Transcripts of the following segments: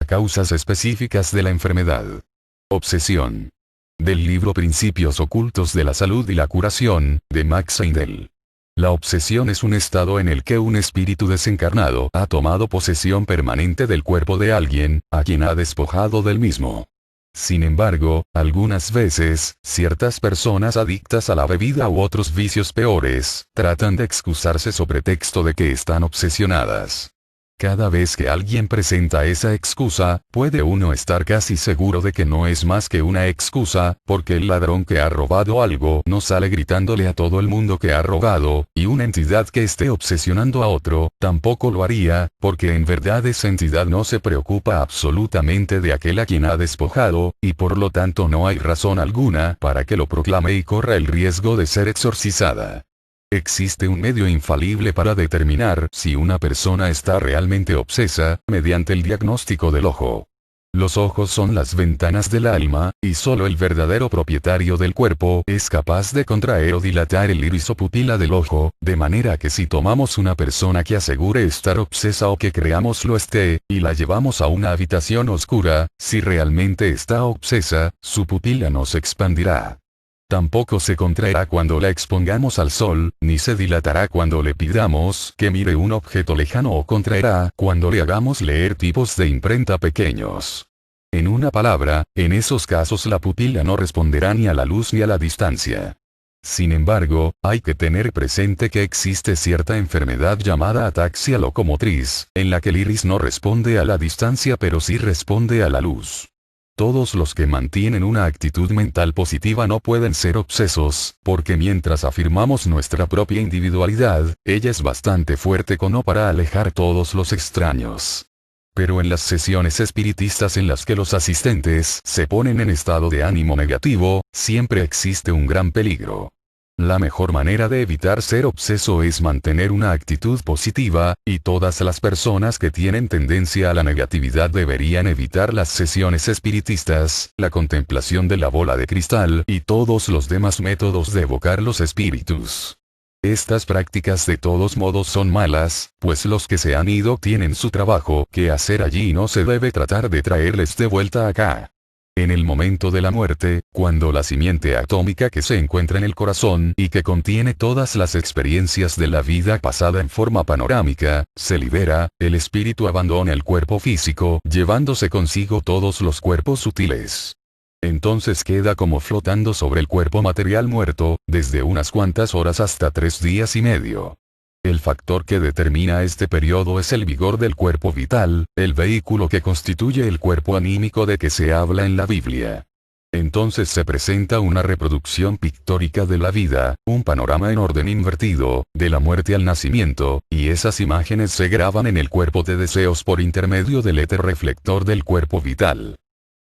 causas específicas de la enfermedad. Obsesión. Del libro Principios ocultos de la salud y la curación, de Max Seidel. La obsesión es un estado en el que un espíritu desencarnado ha tomado posesión permanente del cuerpo de alguien, a quien ha despojado del mismo. Sin embargo, algunas veces, ciertas personas adictas a la bebida u otros vicios peores, tratan de excusarse sobre pretexto de que están obsesionadas. Cada vez que alguien presenta esa excusa, puede uno estar casi seguro de que no es más que una excusa, porque el ladrón que ha robado algo no sale gritándole a todo el mundo que ha robado, y una entidad que esté obsesionando a otro, tampoco lo haría, porque en verdad esa entidad no se preocupa absolutamente de aquel a quien ha despojado, y por lo tanto no hay razón alguna para que lo proclame y corra el riesgo de ser exorcizada. Existe un medio infalible para determinar si una persona está realmente obsesa, mediante el diagnóstico del ojo. Los ojos son las ventanas del alma, y solo el verdadero propietario del cuerpo es capaz de contraer o dilatar el iris o pupila del ojo, de manera que si tomamos una persona que asegure estar obsesa o que creamos lo esté, y la llevamos a una habitación oscura, si realmente está obsesa, su pupila no se expandirá. Tampoco se contraerá cuando la expongamos al sol, ni se dilatará cuando le pidamos que mire un objeto lejano o contraerá cuando le hagamos leer tipos de imprenta pequeños. En una palabra, en esos casos la pupila no responderá ni a la luz ni a la distancia. Sin embargo, hay que tener presente que existe cierta enfermedad llamada ataxia locomotriz, en la que el iris no responde a la distancia pero sí responde a la luz. Todos los que mantienen una actitud mental positiva no pueden ser obsesos, porque mientras afirmamos nuestra propia individualidad, ella es bastante fuerte como para alejar todos los extraños. Pero en las sesiones espiritistas en las que los asistentes se ponen en estado de ánimo negativo, siempre existe un gran peligro. La mejor manera de evitar ser obseso es mantener una actitud positiva, y todas las personas que tienen tendencia a la negatividad deberían evitar las sesiones espiritistas, la contemplación de la bola de cristal y todos los demás métodos de evocar los espíritus. Estas prácticas de todos modos son malas, pues los que se han ido tienen su trabajo que hacer allí y no se debe tratar de traerles de vuelta acá. En el momento de la muerte, cuando la simiente atómica que se encuentra en el corazón y que contiene todas las experiencias de la vida pasada en forma panorámica, se libera, el espíritu abandona el cuerpo físico, llevándose consigo todos los cuerpos sutiles. Entonces queda como flotando sobre el cuerpo material muerto, desde unas cuantas horas hasta 3 días y medio. El factor que determina este periodo es el vigor del cuerpo vital, el vehículo que constituye el cuerpo anímico de que se habla en la Biblia. Entonces se presenta una reproducción pictórica de la vida, un panorama en orden invertido, de la muerte al nacimiento, y esas imágenes se graban en el cuerpo de deseos por intermedio del éter reflector del cuerpo vital.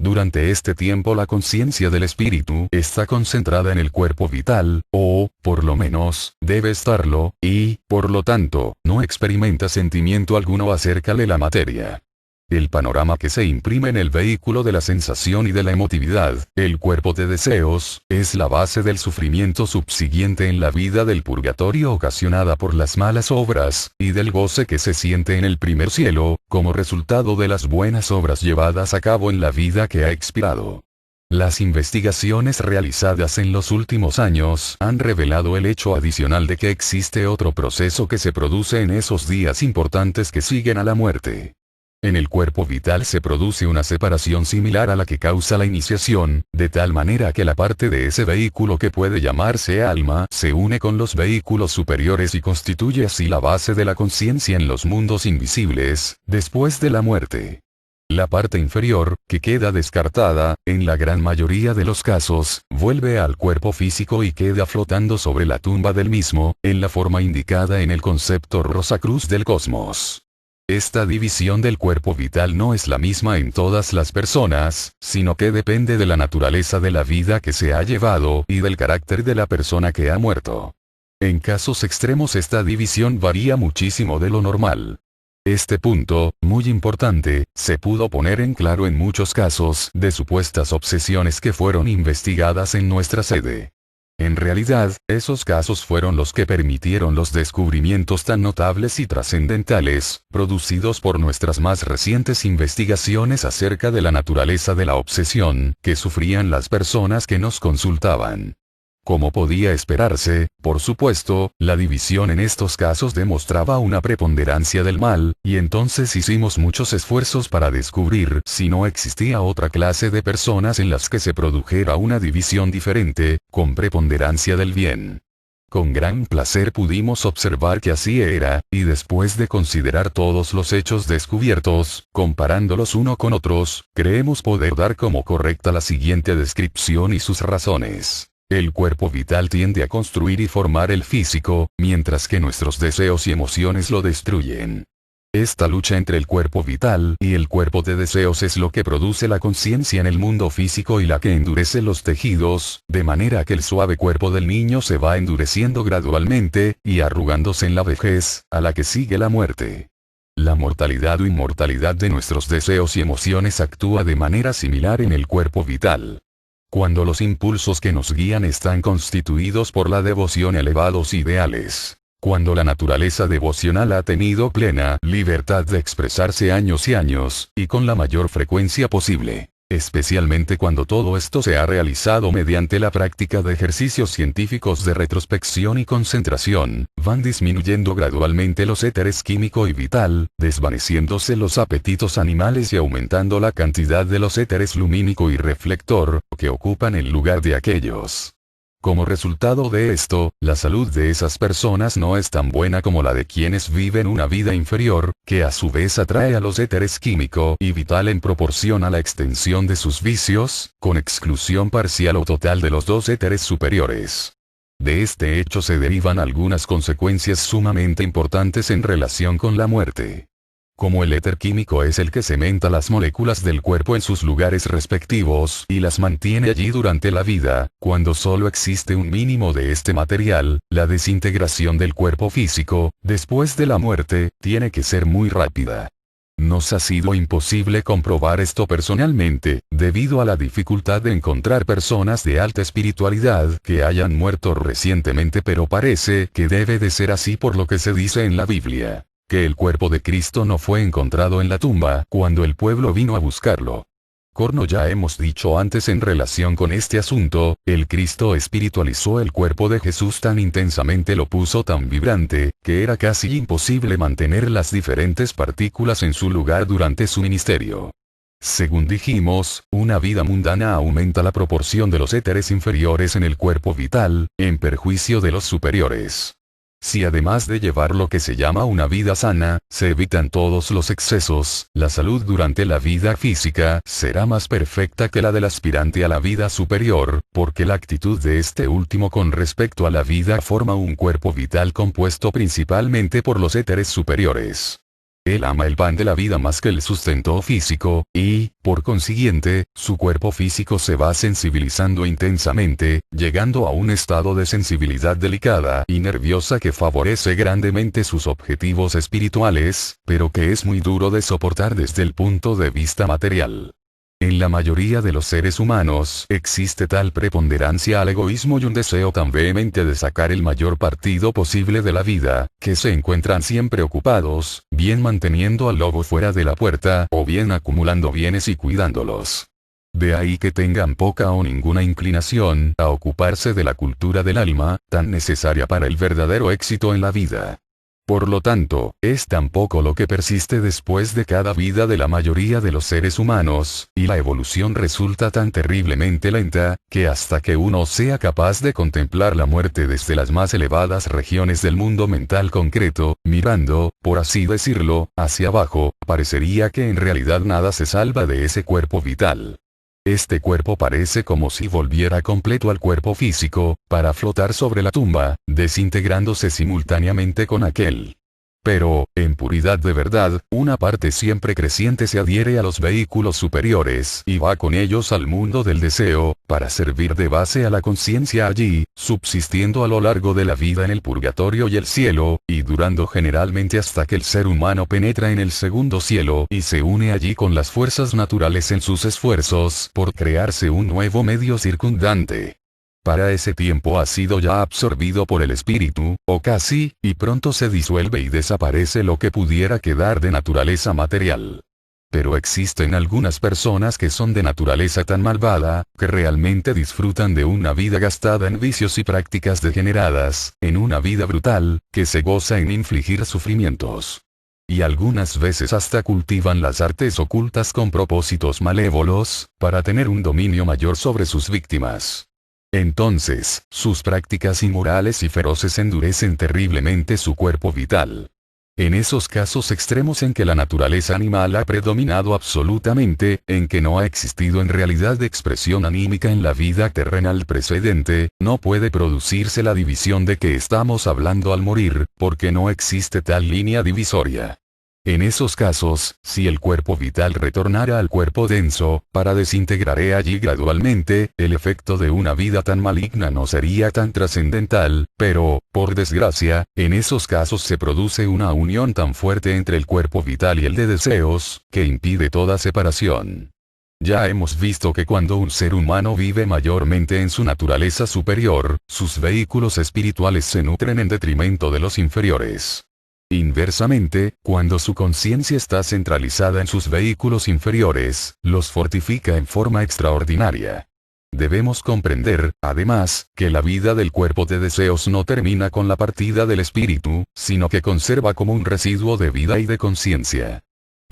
Durante este tiempo la conciencia del espíritu está concentrada en el cuerpo vital, o, por lo menos, debe estarlo, y, por lo tanto, no experimenta sentimiento alguno acerca de la materia. El panorama que se imprime en el vehículo de la sensación y de la emotividad, el cuerpo de deseos, es la base del sufrimiento subsiguiente en la vida del purgatorio ocasionada por las malas obras, y del goce que se siente en el primer cielo, como resultado de las buenas obras llevadas a cabo en la vida que ha expirado. Las investigaciones realizadas en los últimos años han revelado el hecho adicional de que existe otro proceso que se produce en esos días importantes que siguen a la muerte. En el cuerpo vital se produce una separación similar a la que causa la iniciación, de tal manera que la parte de ese vehículo que puede llamarse alma se une con los vehículos superiores y constituye así la base de la conciencia en los mundos invisibles, después de la muerte. La parte inferior, que queda descartada, en la gran mayoría de los casos, vuelve al cuerpo físico y queda flotando sobre la tumba del mismo, en la forma indicada en el concepto Rosacruz del cosmos. Esta división del cuerpo vital no es la misma en todas las personas, sino que depende de la naturaleza de la vida que se ha llevado y del carácter de la persona que ha muerto. En casos extremos esta división varía muchísimo de lo normal. Este punto, muy importante, se pudo poner en claro en muchos casos de supuestas obsesiones que fueron investigadas en nuestra sede. En realidad, esos casos fueron los que permitieron los descubrimientos tan notables y trascendentales, producidos por nuestras más recientes investigaciones acerca de la naturaleza de la obsesión, que sufrían las personas que nos consultaban. Como podía esperarse, por supuesto, la división en estos casos demostraba una preponderancia del mal, y entonces hicimos muchos esfuerzos para descubrir si no existía otra clase de personas en las que se produjera una división diferente, con preponderancia del bien. Con gran placer pudimos observar que así era, y después de considerar todos los hechos descubiertos, comparándolos uno con otros, creemos poder dar como correcta la siguiente descripción y sus razones. El cuerpo vital tiende a construir y formar el físico, mientras que nuestros deseos y emociones lo destruyen. Esta lucha entre el cuerpo vital y el cuerpo de deseos es lo que produce la conciencia en el mundo físico y la que endurece los tejidos, de manera que el suave cuerpo del niño se va endureciendo gradualmente, y arrugándose en la vejez, a la que sigue la muerte. La mortalidad o inmortalidad de nuestros deseos y emociones actúa de manera similar en el cuerpo vital. Cuando los impulsos que nos guían están constituidos por la devoción a elevados ideales, cuando la naturaleza devocional ha tenido plena libertad de expresarse años y años, y con la mayor frecuencia posible, especialmente cuando todo esto se ha realizado mediante la práctica de ejercicios científicos de retrospección y concentración, van disminuyendo gradualmente los éteres químico y vital, desvaneciéndose los apetitos animales y aumentando la cantidad de los éteres lumínico y reflector, que ocupan el lugar de aquellos. Como resultado de esto, la salud de esas personas no es tan buena como la de quienes viven una vida inferior, que a su vez atrae a los éteres químico y vital en proporción a la extensión de sus vicios, con exclusión parcial o total de los dos éteres superiores. De este hecho se derivan algunas consecuencias sumamente importantes en relación con la muerte. Como el éter químico es el que cementa las moléculas del cuerpo en sus lugares respectivos y las mantiene allí durante la vida, cuando solo existe un mínimo de este material, la desintegración del cuerpo físico, después de la muerte, tiene que ser muy rápida. Nos ha sido imposible comprobar esto personalmente, debido a la dificultad de encontrar personas de alta espiritualidad que hayan muerto recientemente, pero parece que debe de ser así por lo que se dice en la Biblia, que el cuerpo de Cristo no fue encontrado en la tumba cuando el pueblo vino a buscarlo. Como ya hemos dicho antes en relación con este asunto, el Cristo espiritualizó el cuerpo de Jesús tan intensamente, lo puso tan vibrante, que era casi imposible mantener las diferentes partículas en su lugar durante su ministerio. Según dijimos, una vida mundana aumenta la proporción de los éteres inferiores en el cuerpo vital, en perjuicio de los superiores. Si además de llevar lo que se llama una vida sana, se evitan todos los excesos, la salud durante la vida física será más perfecta que la del aspirante a la vida superior, porque la actitud de este último con respecto a la vida forma un cuerpo vital compuesto principalmente por los éteres superiores. Él ama el pan de la vida más que el sustento físico, y, por consiguiente, su cuerpo físico se va sensibilizando intensamente, llegando a un estado de sensibilidad delicada y nerviosa que favorece grandemente sus objetivos espirituales, pero que es muy duro de soportar desde el punto de vista material. En la mayoría de los seres humanos existe tal preponderancia al egoísmo y un deseo tan vehemente de sacar el mayor partido posible de la vida, que se encuentran siempre ocupados, bien manteniendo al lobo fuera de la puerta o bien acumulando bienes y cuidándolos. De ahí que tengan poca o ninguna inclinación a ocuparse de la cultura del alma, tan necesaria para el verdadero éxito en la vida. Por lo tanto, es tan poco lo que persiste después de cada vida de la mayoría de los seres humanos, y la evolución resulta tan terriblemente lenta, que hasta que uno sea capaz de contemplar la muerte desde las más elevadas regiones del mundo mental concreto, mirando, por así decirlo, hacia abajo, parecería que en realidad nada se salva de ese cuerpo vital. Este cuerpo parece como si volviera completo al cuerpo físico, para flotar sobre la tumba, desintegrándose simultáneamente con aquel. Pero, en puridad de verdad, una parte siempre creciente se adhiere a los vehículos superiores y va con ellos al mundo del deseo, para servir de base a la conciencia allí, subsistiendo a lo largo de la vida en el purgatorio y el cielo, y durando generalmente hasta que el ser humano penetra en el segundo cielo y se une allí con las fuerzas naturales en sus esfuerzos por crearse un nuevo medio circundante. Para ese tiempo ha sido ya absorbido por el espíritu, o casi, y pronto se disuelve y desaparece lo que pudiera quedar de naturaleza material. Pero existen algunas personas que son de naturaleza tan malvada, que realmente disfrutan de una vida gastada en vicios y prácticas degeneradas, en una vida brutal, que se goza en infligir sufrimientos. Y algunas veces hasta cultivan las artes ocultas con propósitos malévolos, para tener un dominio mayor sobre sus víctimas. Entonces, sus prácticas inmorales y feroces endurecen terriblemente su cuerpo vital. En esos casos extremos en que la naturaleza animal ha predominado absolutamente, en que no ha existido en realidad expresión anímica en la vida terrenal precedente, no puede producirse la división de que estamos hablando al morir, porque no existe tal línea divisoria. En esos casos, si el cuerpo vital retornara al cuerpo denso, para desintegrarse allí gradualmente, el efecto de una vida tan maligna no sería tan trascendental, pero, por desgracia, en esos casos se produce una unión tan fuerte entre el cuerpo vital y el de deseos, que impide toda separación. Ya hemos visto que cuando un ser humano vive mayormente en su naturaleza superior, sus vehículos espirituales se nutren en detrimento de los inferiores. Inversamente, cuando su conciencia está centralizada en sus vehículos inferiores, los fortifica en forma extraordinaria. Debemos comprender, además, que la vida del cuerpo de deseos no termina con la partida del espíritu, sino que conserva como un residuo de vida y de conciencia.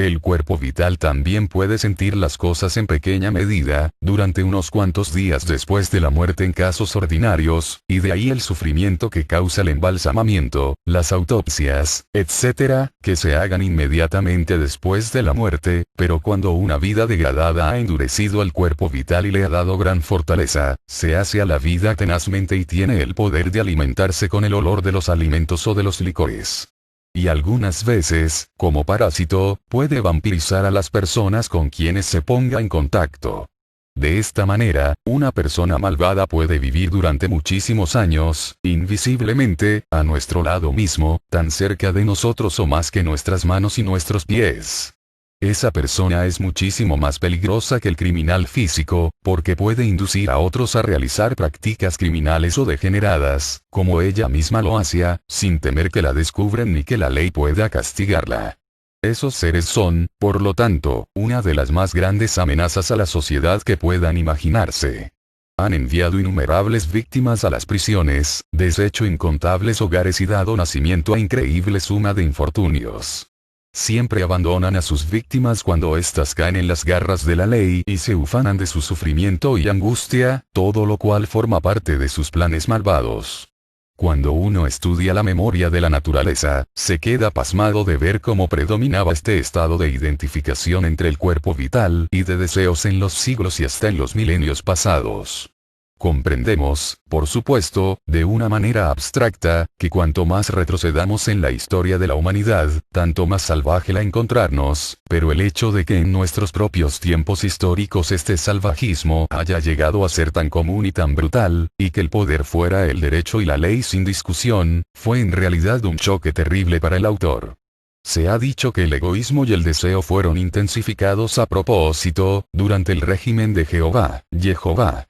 El cuerpo vital también puede sentir las cosas en pequeña medida, durante unos cuantos días después de la muerte en casos ordinarios, y de ahí el sufrimiento que causa el embalsamamiento, las autopsias, etc., que se hagan inmediatamente después de la muerte, pero cuando una vida degradada ha endurecido el cuerpo vital y le ha dado gran fortaleza, se hace a la vida tenazmente y tiene el poder de alimentarse con el olor de los alimentos o de los licores. Y algunas veces, como parásito, puede vampirizar a las personas con quienes se ponga en contacto. De esta manera, una persona malvada puede vivir durante muchísimos años, invisiblemente, a nuestro lado mismo, tan cerca de nosotros o más que nuestras manos y nuestros pies. Esa persona es muchísimo más peligrosa que el criminal físico, porque puede inducir a otros a realizar prácticas criminales o degeneradas, como ella misma lo hacía, sin temer que la descubran ni que la ley pueda castigarla. Esos seres son, por lo tanto, una de las más grandes amenazas a la sociedad que puedan imaginarse. Han enviado innumerables víctimas a las prisiones, deshecho incontables hogares y dado nacimiento a increíble suma de infortunios. Siempre abandonan a sus víctimas cuando éstas caen en las garras de la ley y se ufanan de su sufrimiento y angustia, todo lo cual forma parte de sus planes malvados. Cuando uno estudia la memoria de la naturaleza, se queda pasmado de ver cómo predominaba este estado de identificación entre el cuerpo vital y de deseos en los siglos y hasta en los milenios pasados. Comprendemos, por supuesto, de una manera abstracta, que cuanto más retrocedamos en la historia de la humanidad, tanto más salvaje la encontrarnos, pero el hecho de que en nuestros propios tiempos históricos este salvajismo haya llegado a ser tan común y tan brutal, y que el poder fuera el derecho y la ley sin discusión, fue en realidad un choque terrible para el autor. Se ha dicho que el egoísmo y el deseo fueron intensificados a propósito, durante el régimen de Jehová,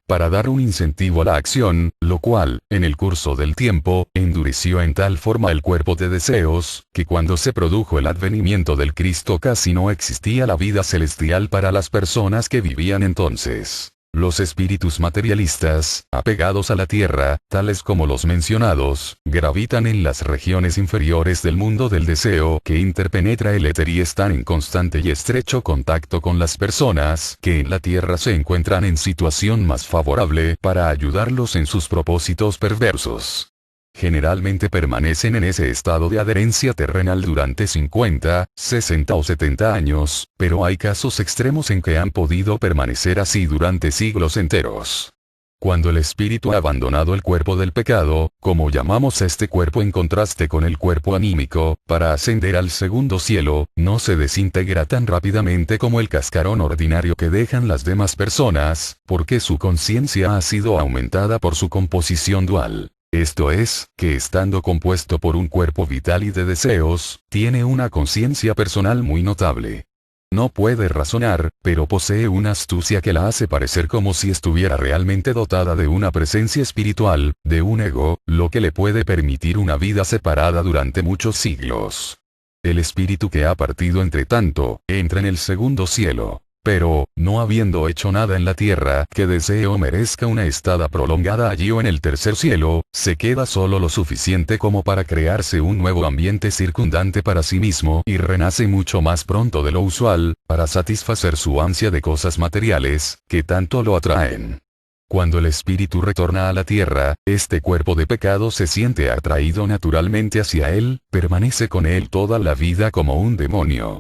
para dar un incentivo a la acción, lo cual, en el curso del tiempo, endureció en tal forma el cuerpo de deseos, que cuando se produjo el advenimiento del Cristo casi no existía la vida celestial para las personas que vivían entonces. Los espíritus materialistas, apegados a la tierra, tales como los mencionados, gravitan en las regiones inferiores del mundo del deseo que interpenetra el éter y están en constante y estrecho contacto con las personas que en la tierra se encuentran en situación más favorable para ayudarlos en sus propósitos perversos. Generalmente permanecen en ese estado de adherencia terrenal durante 50, 60 o 70 años, pero hay casos extremos en que han podido permanecer así durante siglos enteros. Cuando el espíritu ha abandonado el cuerpo del pecado, como llamamos este cuerpo en contraste con el cuerpo anímico, para ascender al segundo cielo, no se desintegra tan rápidamente como el cascarón ordinario que dejan las demás personas, porque su conciencia ha sido aumentada por su composición dual. Esto es, que estando compuesto por un cuerpo vital y de deseos, tiene una conciencia personal muy notable. No puede razonar, pero posee una astucia que la hace parecer como si estuviera realmente dotada de una presencia espiritual, de un ego, lo que le puede permitir una vida separada durante muchos siglos. El espíritu que ha partido entre tanto, entra en el segundo cielo. Pero, no habiendo hecho nada en la tierra que desee o merezca una estada prolongada allí o en el tercer cielo, se queda solo lo suficiente como para crearse un nuevo ambiente circundante para sí mismo y renace mucho más pronto de lo usual, para satisfacer su ansia de cosas materiales, que tanto lo atraen. Cuando el espíritu retorna a la tierra, este cuerpo de pecado se siente atraído naturalmente hacia él, permanece con él toda la vida como un demonio.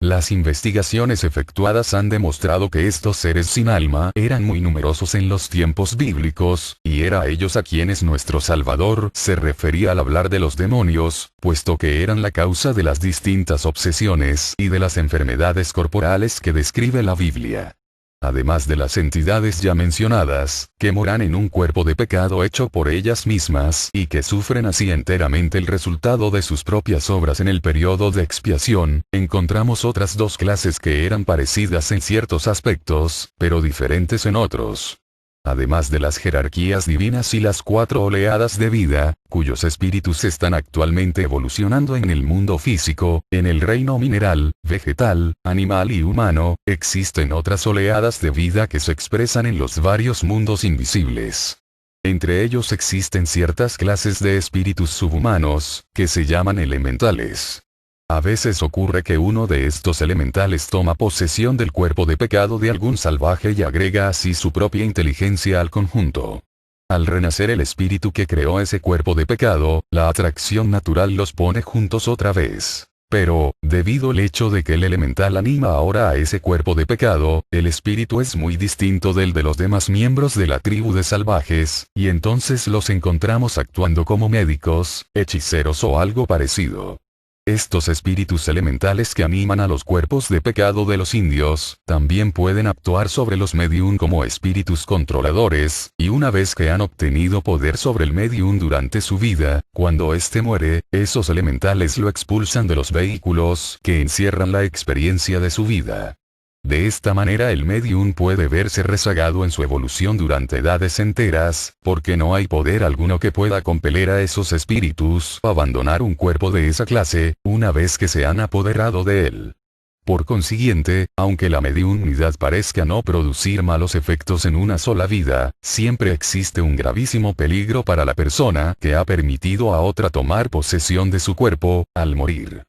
Las investigaciones efectuadas han demostrado que estos seres sin alma eran muy numerosos en los tiempos bíblicos, y era a ellos a quienes nuestro Salvador se refería al hablar de los demonios, puesto que eran la causa de las distintas obsesiones y de las enfermedades corporales que describe la Biblia. Además de las entidades ya mencionadas, que moran en un cuerpo de pecado hecho por ellas mismas y que sufren así enteramente el resultado de sus propias obras en el periodo de expiación, encontramos otras dos clases que eran parecidas en ciertos aspectos, pero diferentes en otros. Además de las jerarquías divinas y las 4 oleadas de vida, cuyos espíritus están actualmente evolucionando en el mundo físico, en el reino mineral, vegetal, animal y humano, existen otras oleadas de vida que se expresan en los varios mundos invisibles. Entre ellos existen ciertas clases de espíritus subhumanos, que se llaman elementales. A veces ocurre que uno de estos elementales toma posesión del cuerpo de pecado de algún salvaje y agrega así su propia inteligencia al conjunto. Al renacer el espíritu que creó ese cuerpo de pecado, la atracción natural los pone juntos otra vez. Pero, debido al hecho de que el elemental anima ahora a ese cuerpo de pecado, el espíritu es muy distinto del de los demás miembros de la tribu de salvajes, y entonces los encontramos actuando como médicos, hechiceros o algo parecido. Estos espíritus elementales que animan a los cuerpos de pecado de los indios, también pueden actuar sobre los medium como espíritus controladores, y una vez que han obtenido poder sobre el medium durante su vida, cuando éste muere, esos elementales lo expulsan de los vehículos que encierran la experiencia de su vida. De esta manera el medium puede verse rezagado en su evolución durante edades enteras, porque no hay poder alguno que pueda compeler a esos espíritus a abandonar un cuerpo de esa clase, una vez que se han apoderado de él. Por consiguiente, aunque la mediunidad parezca no producir malos efectos en una sola vida, siempre existe un gravísimo peligro para la persona que ha permitido a otra tomar posesión de su cuerpo, al morir.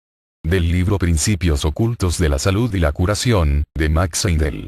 Del libro Principios ocultos de la salud y la curación, de Max Heindel.